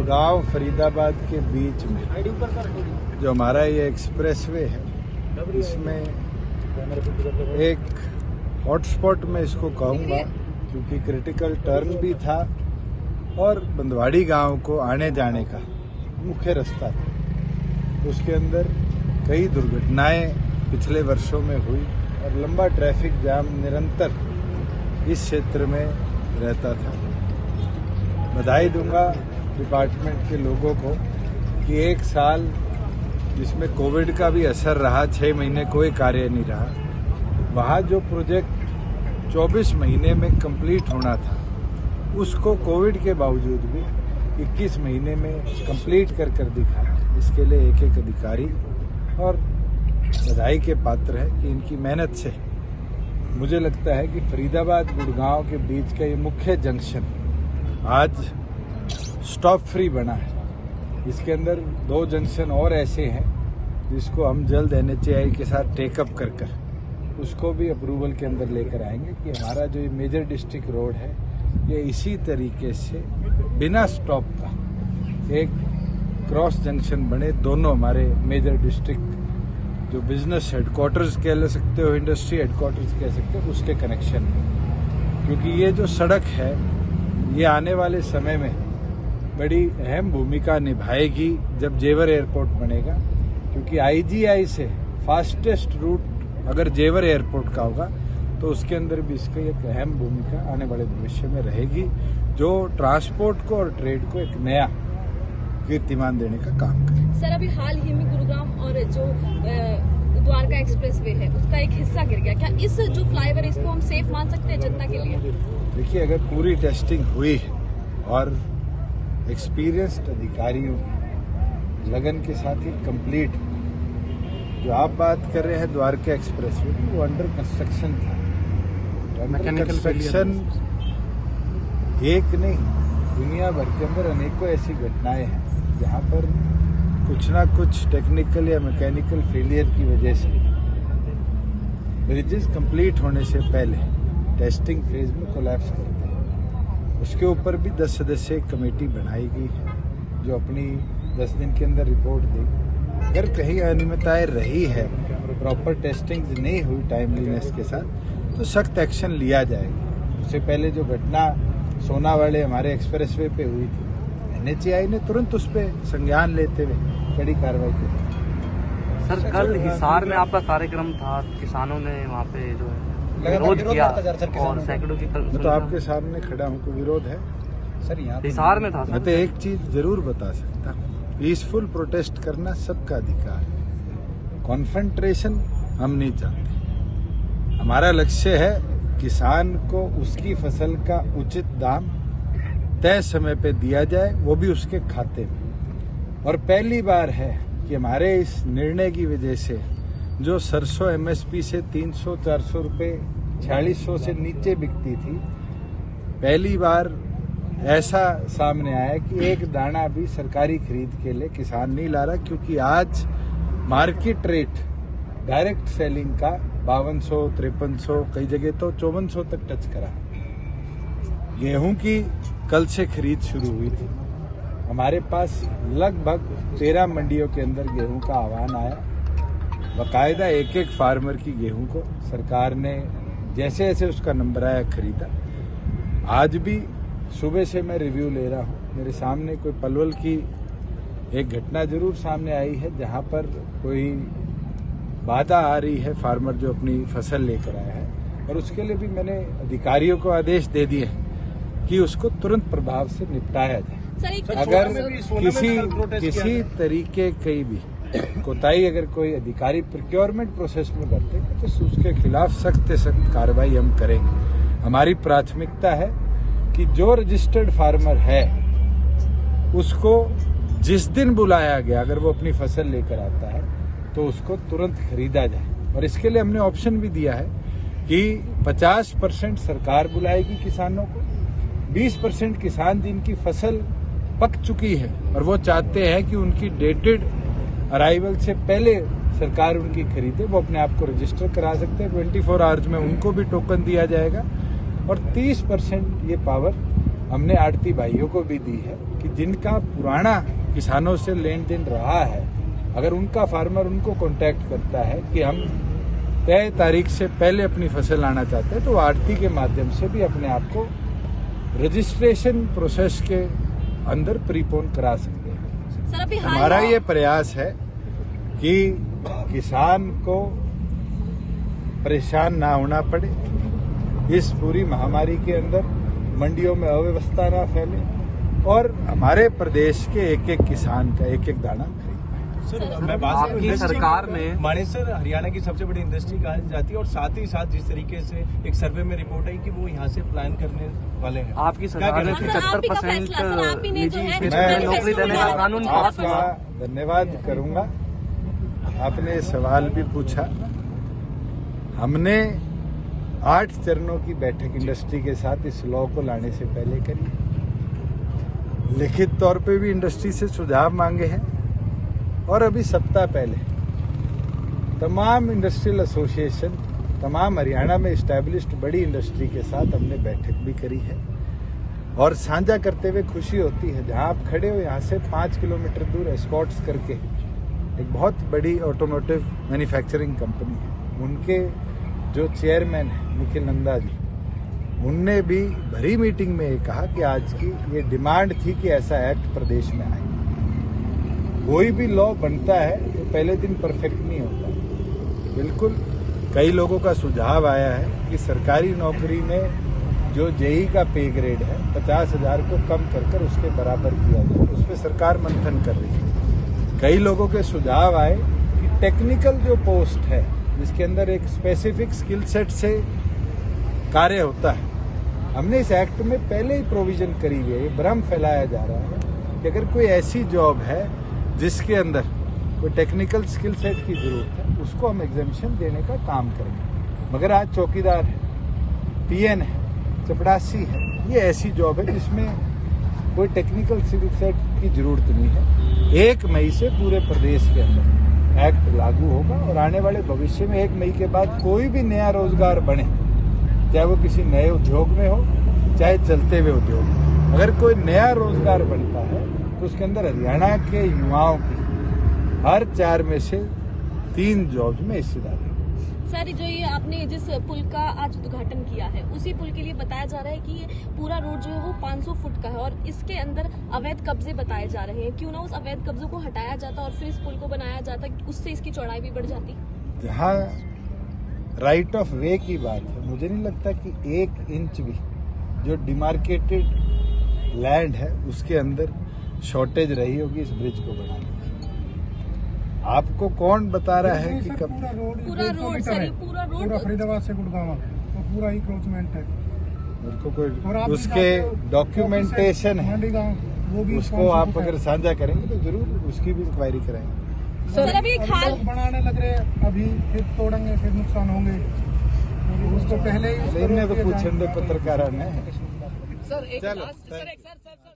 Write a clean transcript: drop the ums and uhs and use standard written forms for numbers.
गुड़गांव फरीदाबाद के बीच में जो हमारा ये एक्सप्रेसवे है, इसमें एक हॉटस्पॉट में इसको कहूँगा, क्योंकि क्रिटिकल टर्न भी था और बंदवाड़ी गांव को आने जाने का मुख्य रास्ता था। उसके अंदर कई दुर्घटनाएं पिछले वर्षों में हुई और लंबा ट्रैफिक जाम निरंतर इस क्षेत्र में रहता था। बधाई दूंगा डिपार्टमेंट के लोगों को कि एक साल जिसमें कोविड का भी असर रहा, 6 महीने कोई कार्य नहीं रहा, वहाँ जो प्रोजेक्ट 24 महीने में कंप्लीट होना था उसको कोविड के बावजूद भी 21 महीने में कंप्लीट कर दिखाया। इसके लिए एक एक अधिकारी और बधाई के पात्र है कि इनकी मेहनत से मुझे लगता है कि फरीदाबाद गुड़गांव के बीच का ये मुख्य जंक्शन आज स्टॉप फ्री बना है। इसके अंदर 2 जंक्शन और ऐसे हैं जिसको हम जल्द NHAI के साथ टेकअप कर उसको भी अप्रूवल के अंदर लेकर आएंगे कि हमारा जो ये मेजर डिस्ट्रिक्ट रोड है ये इसी तरीके से बिना स्टॉप का एक क्रॉस जंक्शन बने। दोनों हमारे मेजर डिस्ट्रिक्ट जो बिजनेस हेडक्वार्टर्स कह सकते हो, इंडस्ट्री हेडक्वार्टर्स कह सकते हो, उसके कनेक्शन में, क्योंकि ये जो सड़क है ये आने वाले समय में बड़ी अहम भूमिका निभाएगी जब जेवर एयरपोर्ट बनेगा, क्योंकि IGI से फास्टेस्ट रूट अगर जेवर एयरपोर्ट का होगा तो उसके अंदर भी इसकी एक अहम भूमिका आने वाले भविष्य में रहेगी, जो ट्रांसपोर्ट को और ट्रेड को एक नया कीर्तिमान देने का काम करेगी। सर, अभी हाल ही में गुरुग्राम और जो द्वारका एक्सप्रेसवे है उसका एक हिस्सा गिर गया, क्या इस जो फ्लाईओवर इसको हम सेफ मान सकते हैं जनता के लिए? देखिए, अगर पूरी टेस्टिंग हुई और एक्सपीरियंस्ड अधिकारियों की लगन के साथ ही कंप्लीट, जो आप बात कर रहे हैं द्वारका एक्सप्रेसवे, वो अंडर कंस्ट्रक्शन था। अंडर कंस्ट्रक्शन एक नहीं, दुनिया भर के अंदर अनेकों ऐसी घटनाएं हैं जहां पर कुछ ना कुछ टेक्निकल या मैकेनिकल फेलियर की वजह से ब्रिजेस कंप्लीट होने से पहले टेस्टिंग फेज में कोलैप्स करते हैं। उसके ऊपर भी 10 सदस्यीय कमेटी बनाई गई है जो अपनी 10 दिन के अंदर रिपोर्ट देगी। अगर कहीं अनियमितताएं रही है, प्रॉपर टेस्टिंग नहीं हुई टाइमलीनेस के साथ, तो सख्त एक्शन लिया जाएगा। उससे पहले जो घटना सोना वाले हमारे एक्सप्रेसवे पे हुई थी, NHAI ने तुरंत उस पर संज्ञान लेते हुए कड़ी कार्रवाई की। सर, कल हिसार में आपका कार्यक्रम था, किसानों ने वहाँ पे जो है विरोध किया और सैकड़ों की मैं तो आपके सामने खड़ा हूँ, कोई विरोध है सर? यहाँ हिसार में था। मैं तो एक चीज जरूर बता सकता हूँ, पीसफुल प्रोटेस्ट करना सबका अधिकार है। कॉन्फ्रंट्रेशन हम नहीं चाहते। हमारा लक्ष्य है किसान को उसकी फसल का उचित दाम तय समय पे दिया जाए, वो भी उसके खाते में। और पहली बार है कि हमारे इस निर्णय की वजह से जो सरसों MSP से 300-400 रुपये 4600 से नीचे बिकती थी, पहली बार ऐसा सामने आया कि एक दाना भी सरकारी खरीद के लिए किसान नहीं ला रहा, क्योंकि आज मार्केट रेट डायरेक्ट सेलिंग का 5200, 5300, कई जगह तो 5400 तक टच करा। गेहूं की कल से खरीद शुरू हुई थी। हमारे पास लगभग 13 मंडियों के अंदर गेहूं का आह्वान आया। बाकायदा एक एक फार्मर की गेहूं को सरकार ने जैसे जैसे उसका नंबर आया खरीदा। आज भी सुबह से मैं रिव्यू ले रहा हूं। मेरे सामने कोई पलवल की एक घटना जरूर सामने आई है जहां पर कोई बाधा आ रही है, फार्मर जो अपनी फसल लेकर आया है, और उसके लिए भी मैंने अधिकारियों को आदेश दे दिए कि उसको तुरंत प्रभाव से निपटाया जाए। अगर किसी तरीके की भी कोताही अगर कोई अधिकारी प्रोक्योरमेंट प्रोसेस में करते हैं तो उसके खिलाफ सख्त से सख्त कार्रवाई हम करेंगे। हमारी प्राथमिकता है कि जो रजिस्टर्ड फार्मर है उसको जिस दिन बुलाया गया, अगर वो अपनी फसल लेकर आता है तो उसको तुरंत खरीदा जाए। और इसके लिए हमने ऑप्शन भी दिया है कि 50% सरकार बुलाएगी किसानों को, 20% किसान जिनकी फसल पक चुकी है और वो चाहते हैं कि उनकी डेटेड अराइवल से पहले सरकार उनकी खरीदे, वो अपने आप को रजिस्टर करा सकते हैं। 24 आवर्स में उनको भी टोकन दिया जाएगा। और 30% ये पावर हमने आड़ती भाइयों को भी दी है कि जिनका पुराना किसानों से लेन देन रहा है, अगर उनका फार्मर उनको कांटेक्ट करता है कि हम तय तारीख से पहले अपनी फसल लाना चाहते हैं, तो आड़ती के माध्यम से भी अपने आप को रजिस्ट्रेशन प्रोसेस के अंदर प्रीपोन करा सकते हैं। सर अभी हमारा ये प्रयास है कि किसान को परेशान ना होना पड़े, इस पूरी महामारी के अंदर मंडियों में अव्यवस्था ना फैले और हमारे प्रदेश के एक एक किसान का एक एक दाना खरीद। सर मैं बात आपकी सरकार में मानेसर हरियाणा की सबसे बड़ी इंडस्ट्री कही जाती है और साथ ही साथ जिस तरीके से एक सर्वे में रिपोर्ट आई कि वो यहाँ से प्लान करने वाले हैं, आपकी सरकार ने 75% निजी क्षेत्र में नौकरी देने का कानून पास हुआ। धन्यवाद करूंगा, आपने सवाल भी पूछा। हमने 8 चरणों की बैठक इंडस्ट्री के साथ इस लॉ को लाने से पहले करी। लिखित तौर पे भी इंडस्ट्री से सुझाव मांगे हैं और अभी सप्ताह पहले तमाम इंडस्ट्रियल एसोसिएशन, तमाम हरियाणा में इस्टेब्लिश्ड बड़ी इंडस्ट्री के साथ हमने बैठक भी करी है और साझा करते हुए खुशी होती है। जहां आप खड़े हो यहाँ से 5 किलोमीटर दूर एस्कॉर्ट्स करके एक बहुत बड़ी ऑटोमोटिव मैन्युफैक्चरिंग कंपनी है, उनके जो चेयरमैन है निखिल नंदा जी, उनने भी भरी मीटिंग में ये कहा कि आज की ये डिमांड थी कि ऐसा एक्ट प्रदेश में आए। कोई भी लॉ बनता है तो पहले दिन परफेक्ट नहीं होता। बिल्कुल कई लोगों का सुझाव आया है कि सरकारी नौकरी में जो जेई का पे ग्रेड है 50,000 को कम कर उसके बराबर किया जाए, उस पर सरकार मंथन कर रही है। कई लोगों के सुझाव आए कि टेक्निकल जो पोस्ट है जिसके अंदर एक स्पेसिफिक स्किल सेट से कार्य होता है, हमने इस एक्ट में पहले ही प्रोविजन करी हुई है। ये भ्रम फैलाया जा रहा है कि अगर कोई ऐसी जॉब है जिसके अंदर कोई टेक्निकल स्किल सेट की जरूरत है, उसको हम एग्जेम्पशन देने का काम करेंगे। मगर आज चौकीदार है, पीएन है, चपड़ासी है, ये ऐसी जॉब है जिसमें कोई टेक्निकल स्किल सेट की जरूरत नहीं है। 1 मई से पूरे प्रदेश के अंदर एक्ट लागू होगा और आने वाले भविष्य में 1 मई के बाद कोई भी नया रोजगार बने, चाहे वो किसी नए उद्योग में हो चाहे चलते हुए उद्योग में, अगर कोई नया रोजगार बनता है तो उसके अंदर हरियाणा के युवाओं की हर 4 में से 3 जॉब्स में हिस्सेदारी। सर जो ये आपने जिस पुल का आज उद्घाटन किया है, उसी पुल के लिए बताया जा रहा है कि ये पूरा रोड जो है वो 500 फुट का है और इसके अंदर अवैध कब्जे बताए जा रहे हैं। क्यों ना उस अवैध कब्जों को हटाया जाता और फिर इस पुल को बनाया जाता, उससे इसकी चौड़ाई भी बढ़ जाती। जहाँ राइट ऑफ वे की बात है, मुझे नहीं लगता कि 1 इंच भी जो डिमार्केटेड लैंड है उसके अंदर शॉर्टेज रही होगी इस ब्रिज को बनाने की। आपको कौन बता रहा है कि कब पूरा रोड फरीदाबाद से गुड़गांव तो पूरा ही क्रोचमेंट है। मेरे को कोई उसके डॉक्यूमेंटेशन है, उसको आप अगर साझा करेंगे तो जरूर उसकी भी इंक्वायरी कराएंगे। सर अभी खाल बनाने लग रहे, अभी फिर तोड़ेंगे, फिर नुकसान होंगे, उसको पहले ही तो पूछेंगे पत्रकारा ने। सर एक चलो, लास्ट सर